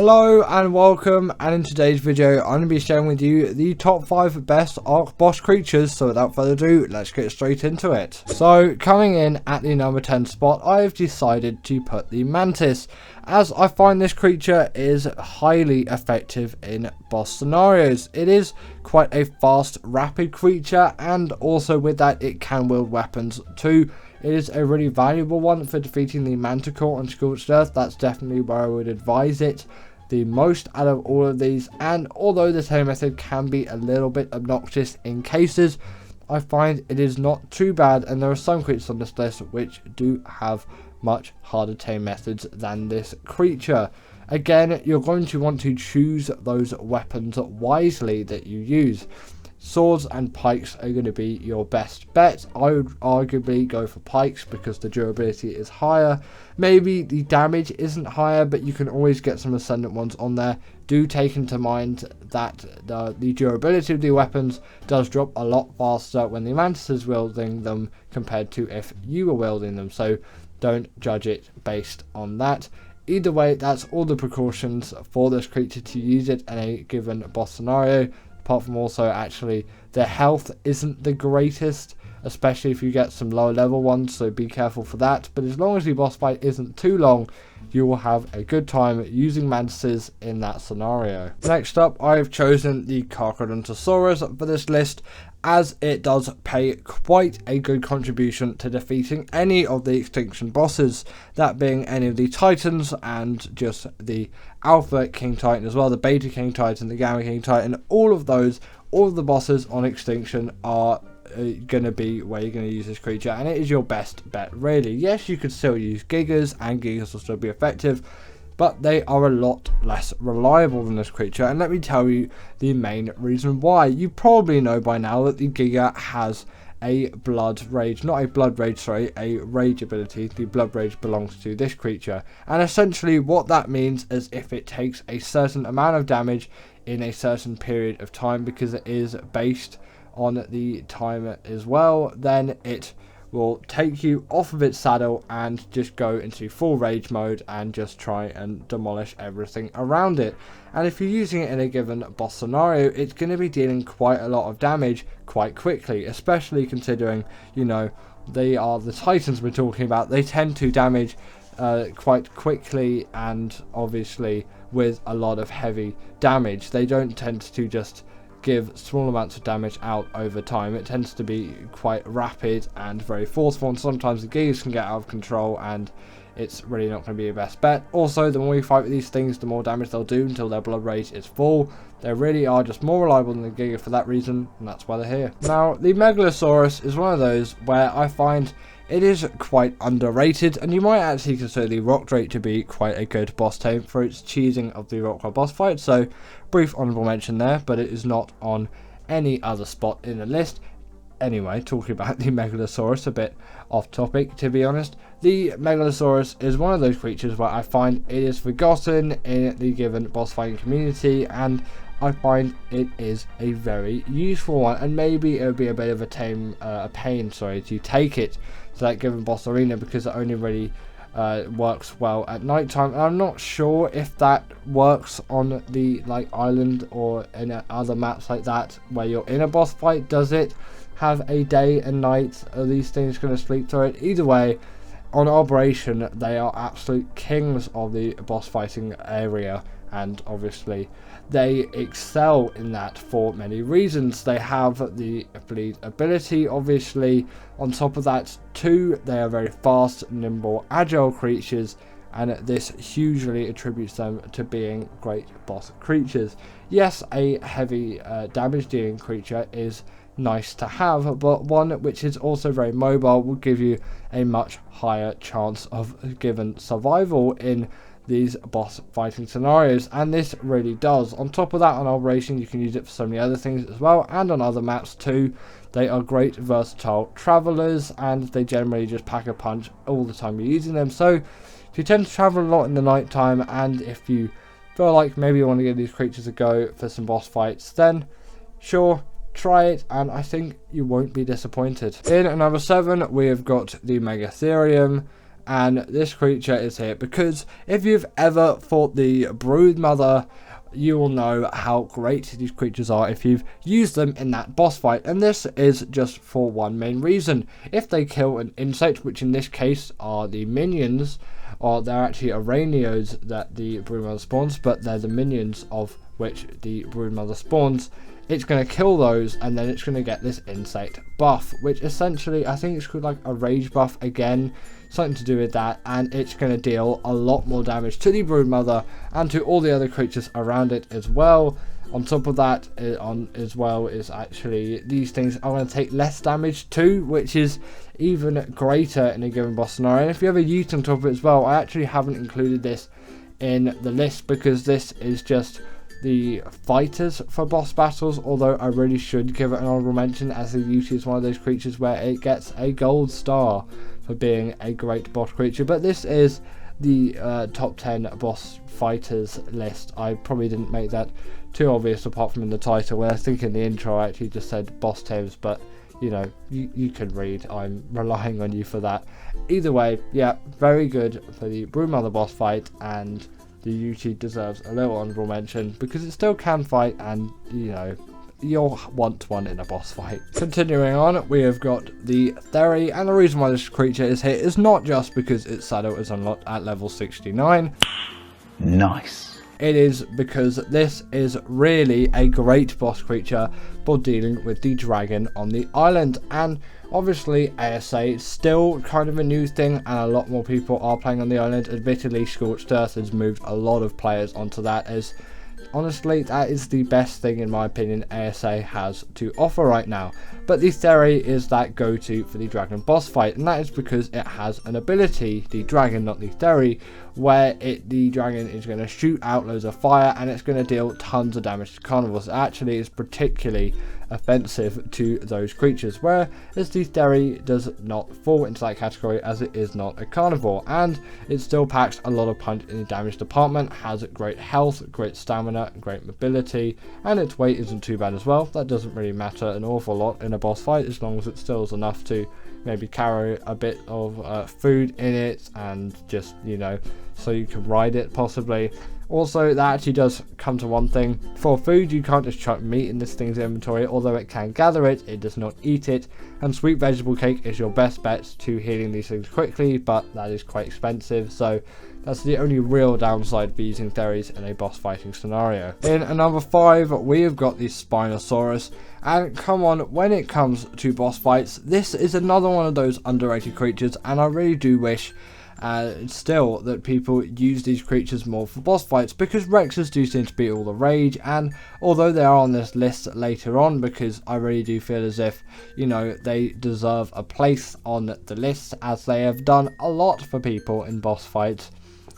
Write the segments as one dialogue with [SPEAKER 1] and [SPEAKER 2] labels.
[SPEAKER 1] Hello and welcome, and in today's video I'm going to be sharing with you the top 5 best Arc boss creatures. So without further ado, let's get straight into it. So coming in at the number 10 spot, I've decided to put the Mantis, as I find this creature is highly effective in boss scenarios. It is quite a fast, rapid creature, and also with that it can wield weapons too. It is a really valuable one for defeating the Manticore and Scorched Earth. That's definitely where I would advise it the most out of all of these. And although the tame method can be a little bit obnoxious in cases, I find it is not too bad, and there are some creatures on this list which do have much harder tame methods than this creature. Again, you're going to want to choose those weapons wisely that you use. Swords and pikes are going to be your best bet. I would arguably go for pikes because the durability is higher. Maybe the damage isn't higher, but you can always get some ascendant ones on there. Do take into mind that the durability of the weapons does drop a lot faster when the Mantis is wielding them compared to if you were wielding them. So don't judge it based on that. Either way, that's all the precautions for this creature to use it in a given boss scenario. Apart from also actually their health isn't the greatest, especially if you get some lower level ones, so be careful for that. But as long as the boss fight isn't too long, you will have a good time using Mantises in that scenario. Next up, I've chosen the Carcharodontosaurus for this list, as it does pay quite a good contribution to defeating any of the extinction bosses, that being any of the Titans and just the Alpha King Titan as well, the Beta King Titan, the Gamma King Titan. All of the bosses on extinction are going to be where you're going to use this creature, and it is your best bet really. Yes, you could still use Gigas, and Gigas will still be effective, but they are a lot less reliable than this creature, and let me tell you the main reason why. You probably know by now that the Giga has a blood rage, not a blood rage, sorry, a rage ability. The blood rage belongs to this creature, and essentially what that means is if it takes a certain amount of damage in a certain period of time, because it is based on the time as well, then it will take you off of its saddle and just go into full rage mode and just try and demolish everything around it. And if you're using it in a given boss scenario, it's going to be dealing quite a lot of damage quite quickly, especially considering, you know, they are the Titans we're talking about. They tend to damage quite quickly, and obviously with a lot of heavy damage. They don't tend to just give small amounts of damage out over time. It tends to be quite rapid and very forceful, and sometimes the Gigas can get out of control, and it's really not going to be your best bet. Also, the more you fight with these things, the more damage they'll do until their blood rage is full. They really are just more reliable than the Giga for that reason, and that's why they're here. Now, the Megalosaurus is one of those where I find it is quite underrated, and you might actually consider the Rock Drake to be quite a good boss tame for its cheesing of the Raasclark boss fight. So, brief honourable mention there, but it is not on any other spot in the list. Anyway, talking about the Megalosaurus, a bit off topic to be honest. The Megalosaurus is one of those creatures where I find it is forgotten in the given boss fighting community, and I find it is a very useful one, and maybe it would be a bit of a pain to take it to that given boss arena, because it only really works well at night time. And I'm not sure if that works on the island or in other maps like that where you're in a boss fight. Does it have a day and night? Are these things going to sleep through it? Either way, on Operation they are absolute kings of the boss fighting area, and obviously they excel in that for many reasons. They have the bleed ability, obviously. On top of that too, they are very fast, nimble, agile creatures, and this hugely attributes them to being great boss creatures. Yes, a heavy damage dealing creature is nice to have, but one which is also very mobile will give you a much higher chance of given survival in these boss fighting scenarios, and this really does. On top of that, on Operation you can use it for so many other things as well, and on other maps too. They are great versatile travelers, and they generally just pack a punch all the time you're using them. So if you tend to travel a lot in the night time, and if you feel like maybe you want to give these creatures a go for some boss fights, then sure, try it, and I think you won't be disappointed. In number 7 we have got the Megatherium, and this creature is here because if you've ever fought the Broodmother, you will know how great these creatures are if you've used them in that boss fight, and this is just for one main reason. If they kill an insect, which in this case are the minions, or they're actually Aranios that the Broodmother spawns, but they're the minions of which the Broodmother spawns, it's going to kill those, and then it's going to get this insect buff, which essentially I think it's called like a rage buff again, something to do with that, and it's going to deal a lot more damage to the Broodmother and to all the other creatures around it as well. On top of that, as well is actually these things are going to take less damage too, which is even greater in a given boss scenario. And if you have a ute on top of it as well, I actually haven't included this in the list because this is just the fighters for boss battles, although I really should give it an honorable mention, as the ute is one of those creatures where it gets a gold star for being a great boss creature. But this is the top 10 boss fighters list. I probably didn't make that too obvious apart from in the title, where I think in the intro I actually just said boss Tames, but you know, you can read, I'm relying on you for that. Either way, yeah, very good for the Broodmother boss fight, and the Ute deserves a little honorable mention because it still can fight, and you know, you'll want one in a boss fight. Continuing on, we have got the Theory, and the reason why this creature is here is not just because its saddle is unlocked at level 69.
[SPEAKER 2] Nice.
[SPEAKER 1] It is because this is really a great boss creature for dealing with the dragon on the island, and obviously ASA is still kind of a new thing and a lot more people are playing on the island. Admittedly, Scorched Earth has moved a lot of players onto that, as honestly that is the best thing in my opinion ASA has to offer right now. But the Theory is that go-to for the dragon boss fight, and that is because it has an ability, the dragon, not the Theory, where the dragon is going to shoot out loads of fire and it's going to deal tons of damage to carnivores. It actually is particularly offensive to those creatures, whereas the Theory does not fall into that category as it is not a carnivore, and it still packs a lot of punch in the damage department, has great health, great stamina, great mobility, and its weight isn't too bad as well. That doesn't really matter an awful lot in a boss fight as long as it still is enough to maybe carry a bit of food in it, and just, you know, so you can ride it possibly. Also, that actually does come to one thing. For food, you can't just chuck meat in this thing's inventory, although it can gather it, it does not eat it. And sweet vegetable cake is your best bet to healing these things quickly, but that is quite expensive, so that's the only real downside for using Theories in a boss fighting scenario. In number 5, we have got the Spinosaurus, and come on, when it comes to boss fights, this is another one of those underrated creatures, and I really do wish still that people use these creatures more for boss fights, because Rexes do seem to be all the rage, and although they are on this list later on, because I really do feel as if, you know, they deserve a place on the list as they have done a lot for people in boss fights,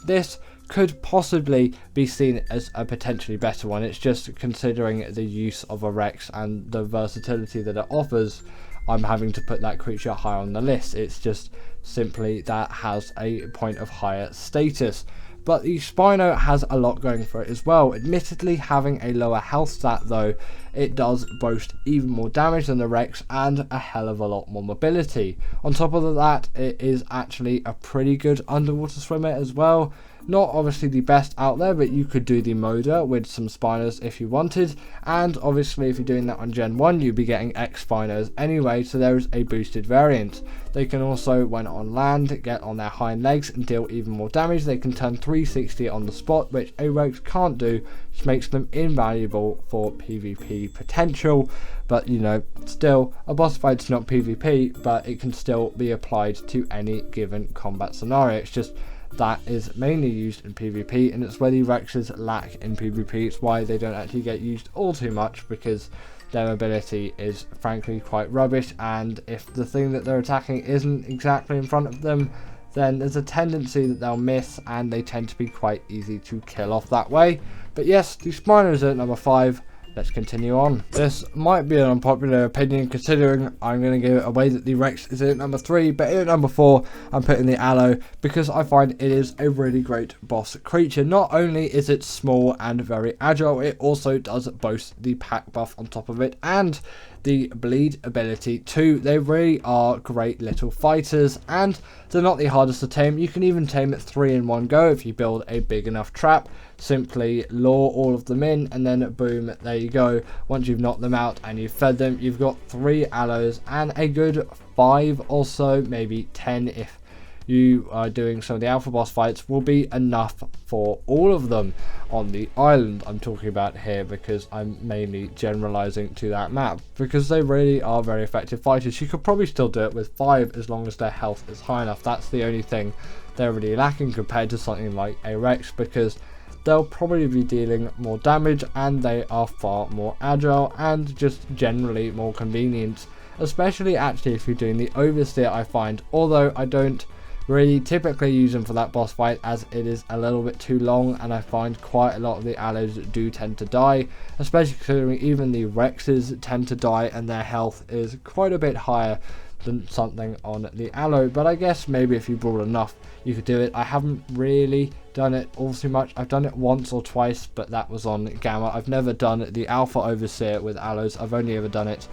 [SPEAKER 1] this could possibly be seen as a potentially better one. It's just considering the use of a Rex and the versatility that it offers, I'm having to put that creature higher on the list. It's just simply that has a point of higher status. But the Spino has a lot going for it as well. Admittedly, having a lower health stat though, it does boast even more damage than the Rex and a hell of a lot more mobility. On top of that, it is actually a pretty good underwater swimmer as well. Not obviously the best out there, but you could do the Moda with some Spinos if you wanted, and obviously if you're doing that on Gen 1 you'd be getting X Spinos anyway, so there is a boosted variant. They can also, when on land, get on their hind legs and deal even more damage. They can turn 360 on the spot, which a Rex can't do, which makes them invaluable for PvP potential. But you know, still, a boss fight's not PvP, but it can still be applied to any given combat scenario. It's just that is mainly used in PvP, and it's where the Rexes lack in PvP. It's why they don't actually get used all too much, because their mobility is frankly quite rubbish, and if the thing that they're attacking isn't exactly in front of them, then there's a tendency that they'll miss, and they tend to be quite easy to kill off that way. But yes, the Spinos are at number 5. Let's continue on. This might be an unpopular opinion, considering I'm going to give it away that the Rex is in at number 3, but in at number 4 I'm putting the Aloe, because I find it is a really great boss creature. Not only is it small and very agile, it also does boast the pack buff on top of it, and the bleed ability too. They really are great little fighters, and they're not the hardest to tame. You can even tame it 3 in one go if you build a big enough trap. Simply lure all of them in, and then boom, there you go. Once you've knocked them out and you've fed them, you've got 3 aloes and a good 5 or so, maybe 10 if you are doing some of the alpha boss fights, will be enough for all of them on the island I'm talking about here, because I'm mainly generalizing to that map, because they really are very effective fighters. You could probably still do it with 5 as long as their health is high enough. That's the only thing they're really lacking compared to something like a Rex, because they'll probably be dealing more damage and they are far more agile and just generally more convenient, especially actually if you're doing the oversteer, I find, although I don't really typically use them for that boss fight as it is a little bit too long, and I find quite a lot of the aloes do tend to die, especially considering even the Rexes tend to die and their health is quite a bit higher than something on the aloe. But I guess maybe if you brought enough you could do it. I haven't really done it all too much. I've done it once or twice, but that was on Gamma. I've never done the Alpha Overseer with aloes. I've only ever done it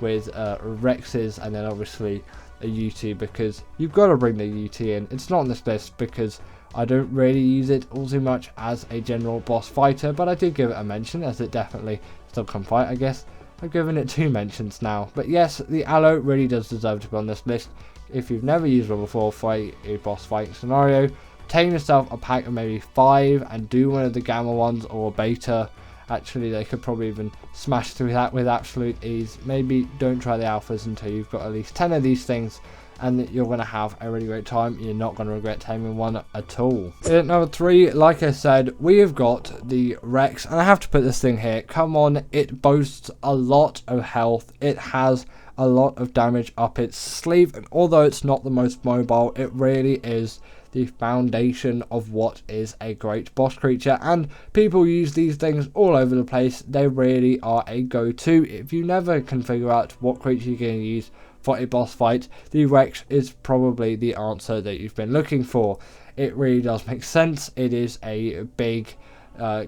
[SPEAKER 1] with Rexes and then obviously a UT, because you've got to bring the UT in. It's not on this list because I don't really use it all too much as a general boss fighter, but I did give it a mention as it definitely still can fight, I guess. I've given it 2 mentions now. But yes, the aloe really does deserve to be on this list. If you've never used one before for a boss fighting scenario, take yourself a pack of maybe 5 and do one of the Gamma ones or a beta. Actually, they could probably even smash through that with absolute ease. Maybe don't try the alphas until you've got at least 10 of these things, and you're going to have a really great time. You're not going to regret taming one at all. At number 3, like I said, we have got the Rex, and I have to put this thing here. Come on, it boasts a lot of health. It has a lot of damage up its sleeve, and although it's not the most mobile, it really is the foundation of what is a great boss creature, and people use these things all over the place. They really are a go-to. If you never can figure out what creature you're going to use for a boss fight, the Rex is probably the answer that you've been looking for. It really does make sense. It is a big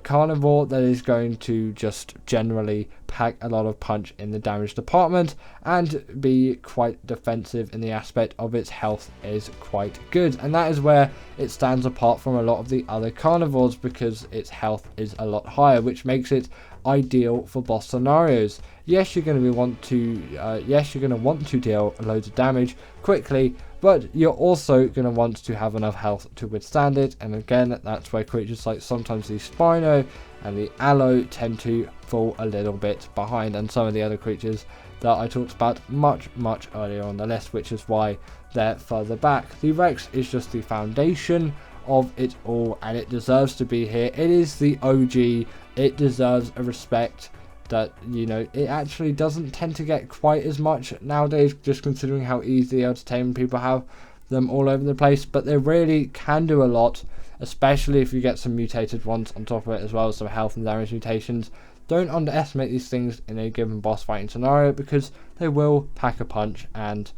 [SPEAKER 1] carnivore that is going to just generally pack a lot of punch in the damage department and be quite defensive in the aspect of its health is quite good, and that is where it stands apart from a lot of the other carnivores, because its health is a lot higher, which makes it ideal for boss scenarios. Yes, you're going to want to deal loads of damage quickly, but you're also going to want to have enough health to withstand it, and again, that's where creatures like sometimes the Spino and the Aloe tend to fall a little bit behind, and some of the other creatures that I talked about much earlier on the list, which is why they're further back. The Rex is just the foundation of it all, and it deserves to be here. It is the OG. It deserves a respect that, you know, it actually doesn't tend to get quite as much nowadays, just considering how easy to tame people have them all over the place, but they really can do a lot, especially if you get some mutated ones on top of it as well, some health and damage mutations. Don't underestimate these things in a given boss fighting scenario, because they will pack a punch and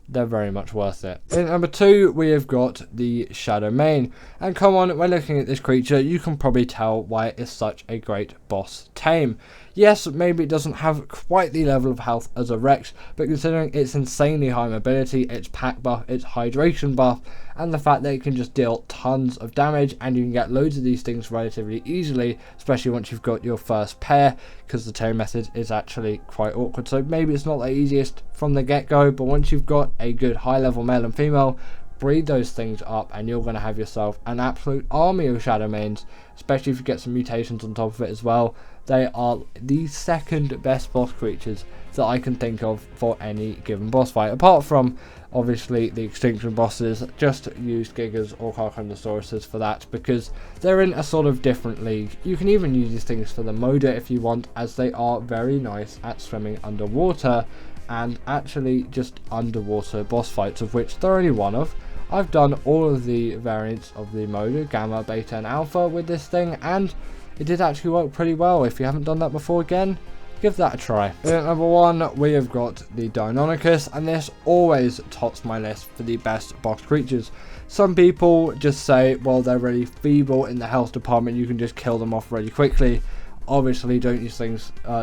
[SPEAKER 1] they're very much worth it. In number 2, we have got the Shadow Mane, and come on, when looking at this creature, you can probably tell why it is such a great boss tame. Yes, maybe it doesn't have quite the level of health as a Rex, but considering its insanely high mobility, its pack buff, its hydration buff, and the fact that it can just deal tons of damage, and you can get loads of these things relatively easily, especially once you've got your first pair, because the tame method is actually quite awkward. So maybe it's not the easiest from the get-go, but once you've got a good high-level male and female, breed those things up and you're going to have yourself an absolute army of Shadow Manes, especially if you get some mutations on top of it as well. They are the second best boss creatures that I can think of for any given boss fight, apart from obviously the extinction bosses. Just use Gigas or Carchondosauruses for that, because they're in a sort of different league. You can even use these things for the Moda if you want, as they are very nice at swimming underwater and actually just underwater boss fights, of which there are only one of. I've done all of the variants of the Moda, Gamma, Beta and Alpha with this thing, and it did actually work pretty well. If you haven't done that before, again, give that a try. At number 1, we have got the Deinonychus, and this always tops my list for the best boss creatures. Some people just say, well, they're really feeble in the health department, you can just kill them off really quickly. Obviously don't use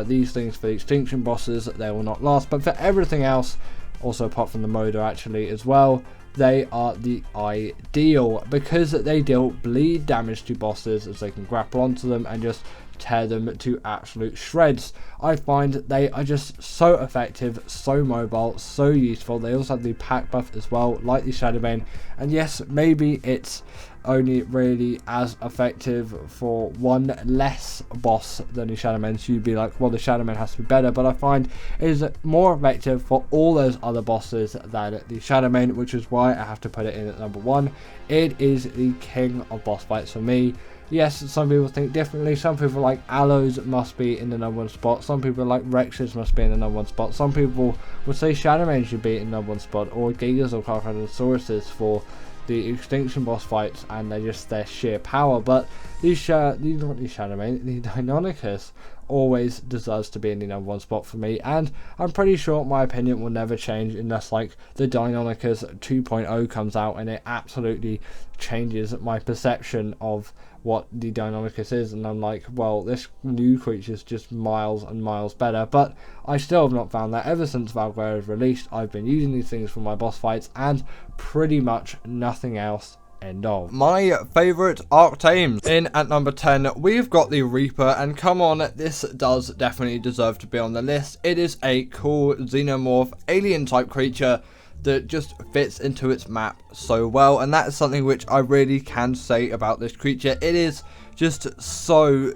[SPEAKER 1] these things for the extinction bosses, they will not last, but for everything else, also apart from the motor actually as well, they are the ideal because they deal bleed damage to bosses as they can grapple onto them and just tear them to absolute shreds. I find they are just so effective, so mobile, so useful. They also have the pack buff as well, like the Shadowbane, and yes, maybe it's only really as effective for one less boss than the Shadowman, so you'd be like, well, the Shadowman has to be better, but I find it is more effective for all those other bosses than the Shadowman, which is why I have to put it in at number 1. It is the king of boss fights for me. Yes, some people think differently. Some people like Aloes must be in the number 1 spot. Some people like Rexes must be in the number 1 spot. Some people would say Shadowman should be in the number 1 spot, or Gigas or Carcharodosauruses for the extinction boss fights, and they're just their sheer power. But the Shadowman, the Deinonychus always deserves to be in the number 1 spot for me, and I'm pretty sure my opinion will never change unless like the Deinonychus 2.0 comes out and it absolutely changes my perception of what the Deinonychus is, and I'm like, well, this new creature is just miles and miles better. But I still have not found that. Ever since Valguera was released, I've been using these things for my boss fights and pretty much nothing else. End of. My favourite Arc Tames. In at number 10, we've got the Reaper, and come on, this does definitely deserve to be on the list. It is a cool xenomorph alien type creature that just fits into its map so well, and that is something which I really can say about this creature. It is just so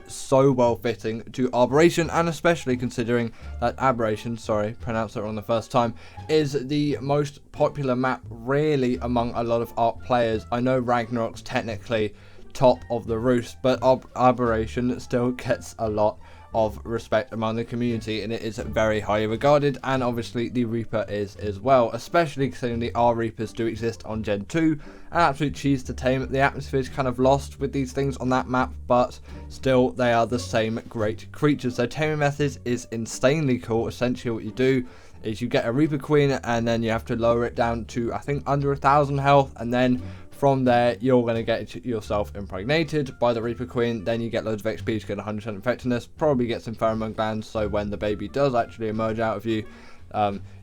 [SPEAKER 1] well fitting to Aberration, and especially considering that Aberration, sorry, pronounced it wrong the first time, is the most popular map really among a lot of Arc players. I know Ragnarok's technically top of the roost, but Aberration still gets a lot of respect among the community, and it is very highly regarded, and obviously the Reaper is as well, especially considering the R Reapers do exist on Gen 2. An absolute cheese to tame. The atmosphere is kind of lost with these things on that map, but still they are the same great creatures. Their taming method is insanely cool. Essentially what you do is you get a Reaper Queen, and then you have to lower it down to I think under 1,000 health, and then from there, you're going to get yourself impregnated by the Reaper Queen. Then you get loads of XP to get 100% effectiveness. Probably get some pheromone glands, so when the baby does actually emerge out of you,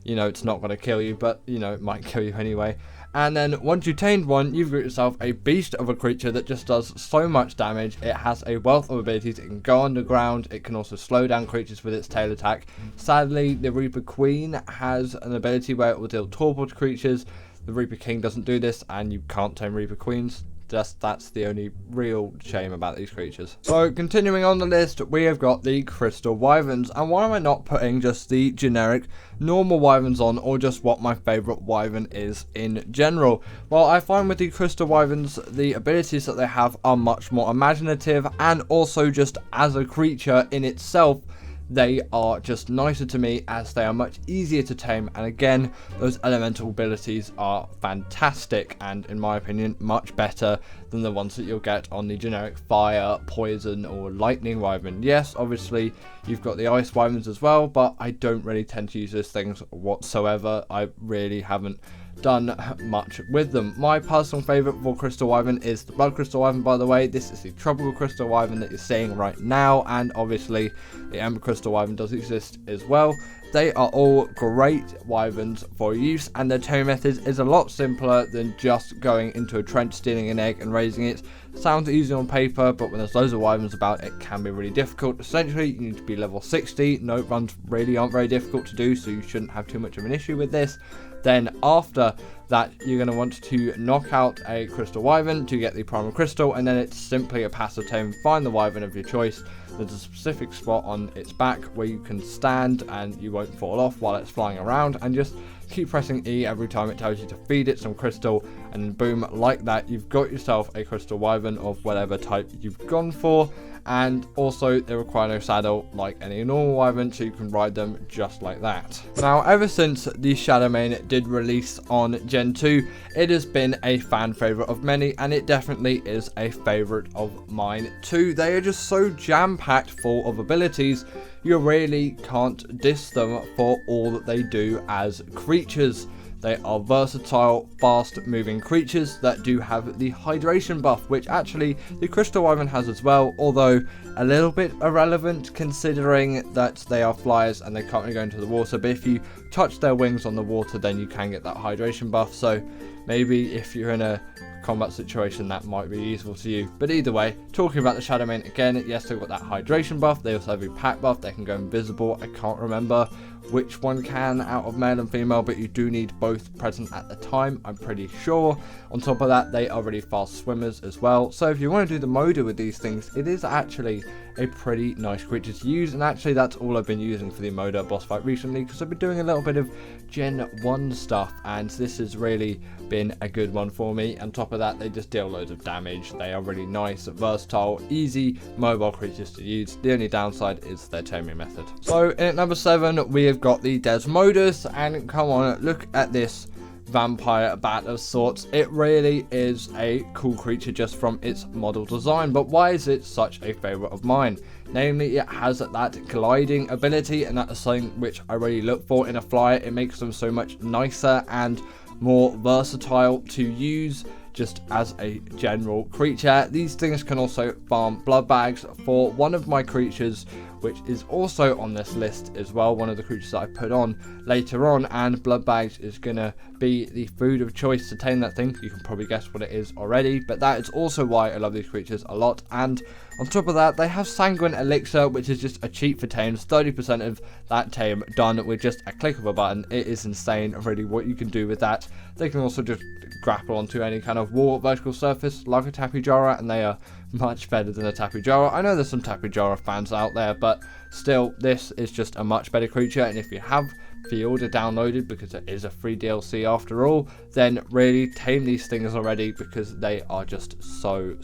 [SPEAKER 1] you know, it's not going to kill you, but, you know, it might kill you anyway. And then once you've tamed one, you've got yourself a beast of a creature that just does so much damage. It has a wealth of abilities. It can go underground. It can also slow down creatures with its tail attack. Sadly, the Reaper Queen has an ability where it will deal torpor to creatures. The Reaper King doesn't do this, and you can't tame Reaper Queens. That's the only real shame about these creatures. So continuing on the list, we have got the Crystal Wyverns, and why am I not putting just the generic normal Wyverns on, or just what my favourite Wyvern is in general? Well, I find with the Crystal Wyverns, the abilities that they have are much more imaginative, and also just as a creature in itself, they are just nicer to me as they are much easier to tame, and again, those elemental abilities are fantastic and in my opinion much better than the ones that you'll get on the generic fire, poison or lightning wyvern. Yes, obviously you've got the ice wyverns as well, but I don't really tend to use those things whatsoever. I really haven't done much with them. My personal favourite for Crystal Wyvern is the Blood Crystal Wyvern, by the way. This is the Tropical Crystal Wyvern that you're seeing right now, and obviously the Ember Crystal Wyvern does exist as well. They are all great wyverns for use, and their taming method is a lot simpler than just going into a trench, stealing an egg and raising it. Sounds easy on paper, but when there's loads of wyverns about, it can be really difficult. Essentially, you need to be level 60. Note runs really aren't very difficult to do, so you shouldn't have too much of an issue with this. Then after that, you're going to want to knock out a Crystal Wyvern to get the Primal Crystal, and then it's simply a passive tame. Find the Wyvern of your choice. There's a specific spot on its back where you can stand and you won't fall off while it's flying around, and just keep pressing E every time it tells you to feed it some crystal, and then boom, like that, you've got yourself a Crystal Wyvern of whatever type you've gone for. And also they require no saddle like any normal wyvern, so you can ride them just like that. Now, ever since the Shadowmane did release on Gen 2, it has been a fan favourite of many, and it definitely is a favourite of mine too. They are just so jam-packed full of abilities, you really can't diss them for all that they do as creatures. they are versatile, fast-moving creatures that do have the hydration buff, which actually the Crystal Wyvern has as well, although a little bit irrelevant considering that they are flyers and they can't really go into the water, but if you touch their wings on the water, then you can get that hydration buff. So maybe if you're in a combat situation, that might be useful to you. But either way, talking about the Shadowmane again, yes, they've got that hydration buff. They also have a pack buff. They can go invisible. I can't remember which one can out of male and female, but you do need both present at the time, I'm pretty sure. On top of that, they are really fast swimmers as well. So if you want to do the Moda with these things, it is actually a pretty nice creature to use, and actually that's all I've been using for the Moda boss fight recently, because I've been doing a little bit of Gen 1 stuff, and this has really been a good one for me. On top of that, they just deal loads of damage. They are really nice, versatile, easy mobile creatures to use. The only downside is their taming method. So in at number 7, we have got the Desmodus, and come on, look at this vampire bat of sorts. It really is a cool creature just from its model design, but why is it such a favorite of mine? Namely, it has that gliding ability, and that is something which I really look for in a flyer. It makes them so much nicer and more versatile to use just as a general creature. These things can also farm blood bags for one of my creatures, which is also on this list as well, one of the creatures that I put on later on, and blood bags is gonna be the food of choice to tame that thing. You can probably guess what it is already, but that is also why I love these creatures a lot. And on top of that, they have Sanguine Elixir, which is just a cheat for tames. 30% of that tame done with just a click of a button. It is insane really what you can do with that. They can also just grapple onto any kind of wall vertical surface like a Tapijara, and they are much better than a Tapijara. I know there's some Tapijara fans out there, but still, this is just a much better creature. And if you have Field downloaded, because it is a free DLC after all, then really tame these things already, because they are just so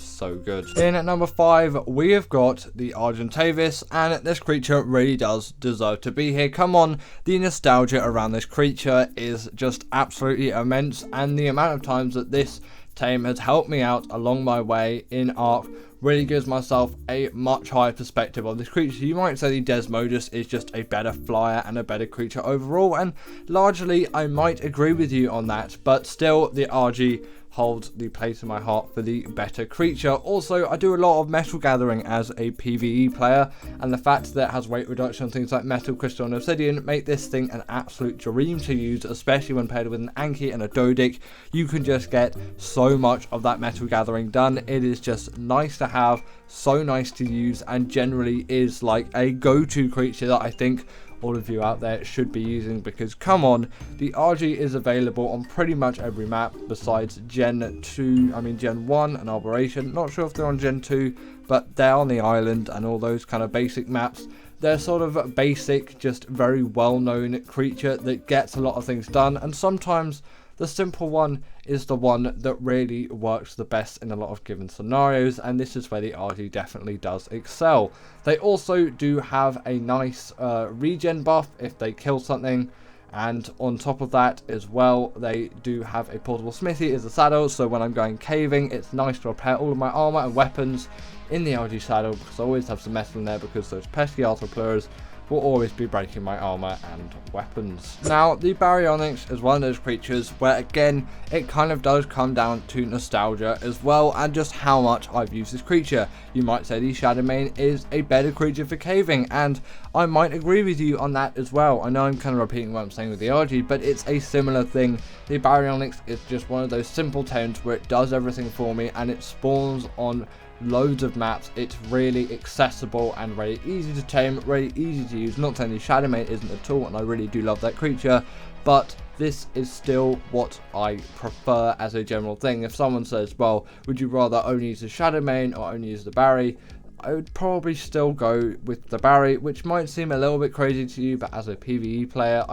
[SPEAKER 1] good. In at number 5, we have got the Argentavis, and this creature really does deserve to be here. Come on, the nostalgia around this creature is just absolutely immense, and the amount of times that this tame has helped me out along my way in Arc really gives myself a much higher perspective of this creature. You might say the Desmodus is just a better flyer and a better creature overall, and largely I might agree with you on that, but still the RG holds the place in my heart for the better creature. Also, I do a lot of metal gathering as a PvE player, and the fact that it has weight reduction on things like metal, crystal and obsidian make this thing an absolute dream to use, especially when paired with an Anki and a Dodic. You can just get so much of that metal gathering done. It is just nice to have, so nice to use, and generally is like a go-to creature that I think all of you out there should be using, because come on, the RG is available on pretty much every map besides Gen 1 and Operation. Not sure if they're on Gen 2, but they're on the island and all those kind of basic maps. They're sort of basic, just very well-known creature that gets a lot of things done, and sometimes the simple one is the one that really works the best in a lot of given scenarios, and this is where the RG definitely does excel. They also do have a nice regen buff if they kill something, and on top of that as well, they do have a portable smithy as a saddle, so when I'm going caving, it's nice to repair all of my armor and weapons in the RG saddle, because I always have some metal in there, because those pesky Arthropleurs will always be breaking my armor and weapons. Now, the Baryonyx is one of those creatures where, again, it kind of does come down to nostalgia as well, and just how much I've used this creature. You might say the Shadowmane is a better creature for caving, and I might agree with you on that as well. I know I'm kind of repeating what I'm saying with the RG, but it's a similar thing. The Baryonyx is just one of those simple tames where it does everything for me, and it spawns on loads of maps. It's really accessible and really easy to tame, really easy to use. Not saying the Shadowmane isn't at all, and I really do love that creature, but this is still what I prefer as a general thing. If someone says, well, would you rather only use the Shadowmane or only use the Barry, I would probably still go with the Barry, which might seem a little bit crazy to you, but as a PvE player,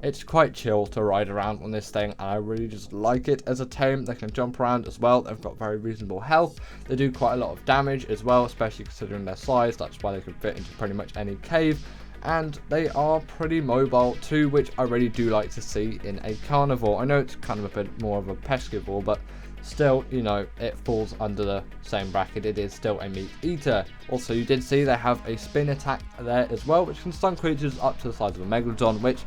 [SPEAKER 1] it's quite chill to ride around on this thing, and I really just like it as a tame. They can jump around as well. They've got very reasonable health. They do quite a lot of damage as well, especially considering their size. That's why they can fit into pretty much any cave. And they are pretty mobile too, which I really do like to see in a carnivore. I know it's kind of a bit more of a pescivore, but still, you know, it falls under the same bracket. It is still a meat eater. Also, you did see they have a spin attack there as well, which can stun creatures up to the size of a Megalodon, which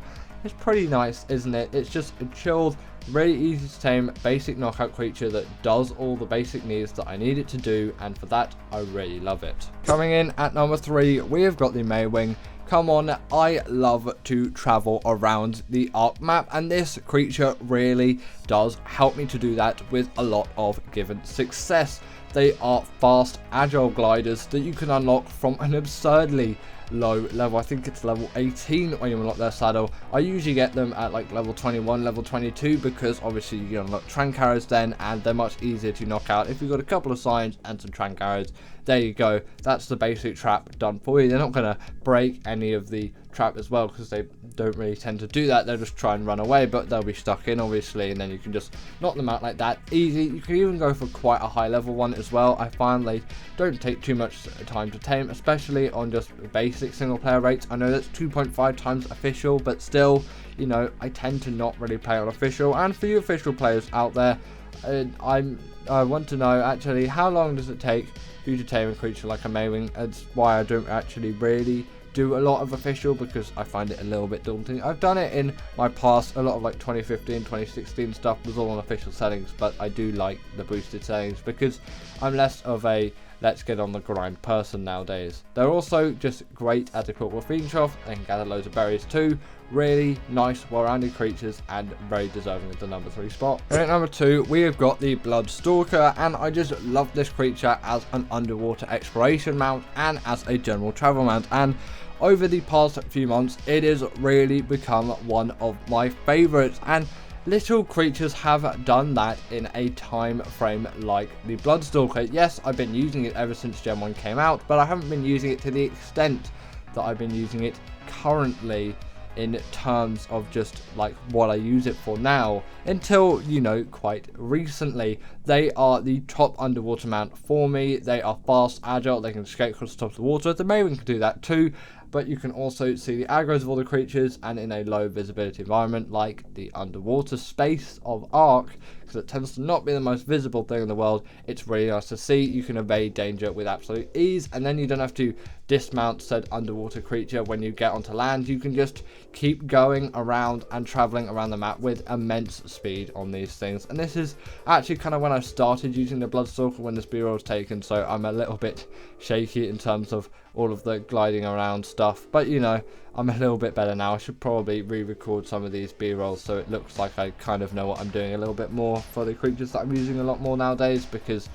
[SPEAKER 1] It's pretty nice, isn't it? It's just a chilled, really easy to tame, basic knockout creature that does all the basic needs that I need it to do, and for that, I really love it. Coming in at number 3, we have got the Maywing. Come on, I love to travel around the Ark map, and this creature really does help me to do that with a lot of given success. They are fast, agile gliders that you can unlock from an absurdly low level. I think it's level 18 when you unlock their saddle. I usually get them at like level 21, level 22, because obviously you unlock trank arrows then, and they're much easier to knock out. If you've got a couple of signs and some trank arrows, there you go. That's the basic trap done for you. They're not going to break any of the trap as well, because they don't really tend to do that. They'll just try and run away, but they'll be stuck in obviously, and then you can just knock them out like that, easy. You can even go for quite a high level one as well. I find they don't take too much time to tame, especially on just basic single player rates. I know that's 2.5 times official, but still, you know, I tend to not really play on official. And for you official players out there, I want to know actually, how long does it take for you to tame a creature like a Maywing? That's why I don't actually really do a lot of official, because I find it a little bit daunting. I've done it in my past, a lot of like 2015, 2016 stuff was all on official settings, but I do like the boosted settings because I'm less of a let's get on the grind person nowadays. They're also just great at the Quirk Fiend Trough. They can gather loads of berries too. Really nice, well-rounded creatures, and very deserving of the number 3 spot. And at number 2, we have got the Bloodstalker, and I just love this creature as an underwater exploration mount and as a general travel mount. And over the past few months, it has really become one of my favorites, and little creatures have done that in a time frame like the Bloodstalker. Yes, I've been using it ever since Gen 1 came out, but I haven't been using it to the extent that I've been using it currently in terms of just like what I use it for now, until, you know, quite recently. They are the top underwater mount for me. They are fast, agile, they can escape across the top of the water. The Maven can do that too, but you can also see the aggros of all the creatures, and in a low visibility environment like the underwater space of Ark, because it tends to not be the most visible thing in the world, it's really nice to see. You can evade danger with absolute ease, and then you don't have to dismount said underwater creature when you get onto land. You can just keep going around and traveling around the map with immense speed on these things. And this is actually kind of when I started using the Bloodstalker, when this B-roll was taken, so I'm a little bit shaky in terms of all of the gliding around stuff, but you know, I'm a little bit better now. I should probably re-record some of these B-rolls so it looks like I kind of know what I'm doing a little bit more for the creatures that I'm using a lot more nowadays, because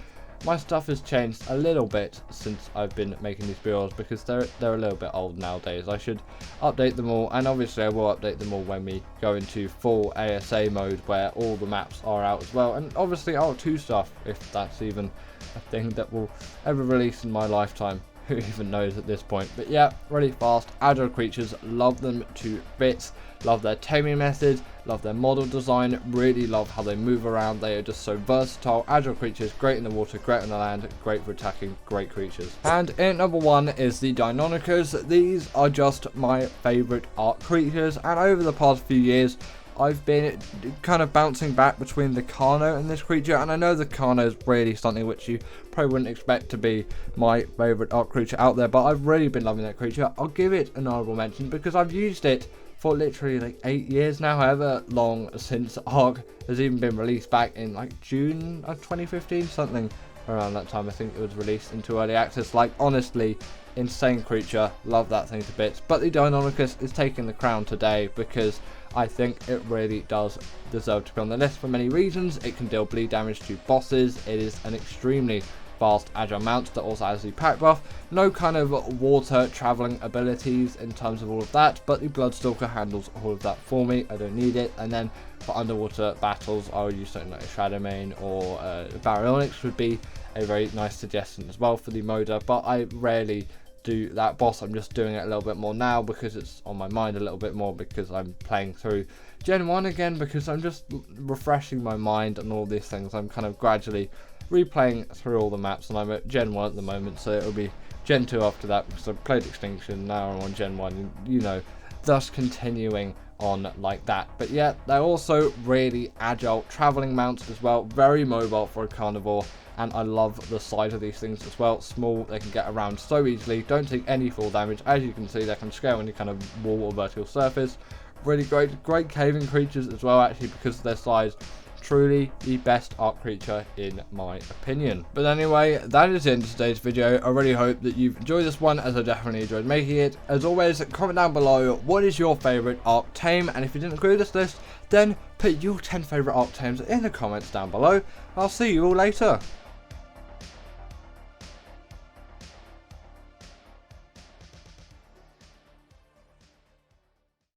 [SPEAKER 1] my stuff has changed a little bit since I've been making these B-rolls, because they're a little bit old nowadays. I should update them all, and obviously I will update them all when we go into full ASA mode where all the maps are out as well, and obviously I'll 2 stuff if that's even a thing that will ever release in my lifetime. Who even knows at this point? But yeah, really fast, agile creatures, love them to bits. Love their taming method, love their model design, really love how they move around. They are just so versatile, agile creatures, great in the water, great on the land, great for attacking, great creatures. And in number 1 is the Deinonychus. These are just my favourite Ark creatures, and over the past few years I've been kind of bouncing back between the Carno and this creature, and I know the Carno is really something which you probably wouldn't expect to be my favourite Ark creature out there, but I've really been loving that creature. I'll give it an honourable mention because I've used it for literally like 8 years now, however long since Ark has even been released back in like June of 2015, something around that time. I think it was released into early access. Like, honestly, insane creature, love that thing to bits. But the Deinonychus is taking the crown today because I think it really does deserve to be on the list for many reasons. It can deal bleed damage to bosses. It is an extremely fast, agile mount that also has the pack buff. No kind of water traveling abilities in terms of all of that, but the Bloodstalker handles all of that for me. I don't need it. And then for underwater battles, I'll use something like a Shadowmane or Baryonyx would be a very nice suggestion as well for the Moda, but I rarely do that boss. I'm just doing it a little bit more now because it's on my mind a little bit more, because I'm playing through Gen 1 again, because I'm just refreshing my mind and all these things. I'm kind of gradually replaying through all the maps, and I'm at Gen 1 at the moment, so it'll be Gen 2 after that, because I've played Extinction, now I'm on Gen 1, and, you know, thus continuing on like that. But yeah, they're also really agile traveling mounts as well, very mobile for a carnivore, and I love the size of these things as well. Small, they can get around so easily, don't take any fall damage. As you can see, they can scale any kind of wall or vertical surface really great caving creatures as well, actually, because of their size. Truly the best Ark creature in my opinion. But anyway, that is the end of today's video. I really hope that you've enjoyed this one, as I definitely enjoyed making it. As always, comment down below what is your favourite Ark tame, and if you didn't agree with this list, then put your 10 favourite Ark tames in the comments down below. I'll see you all later.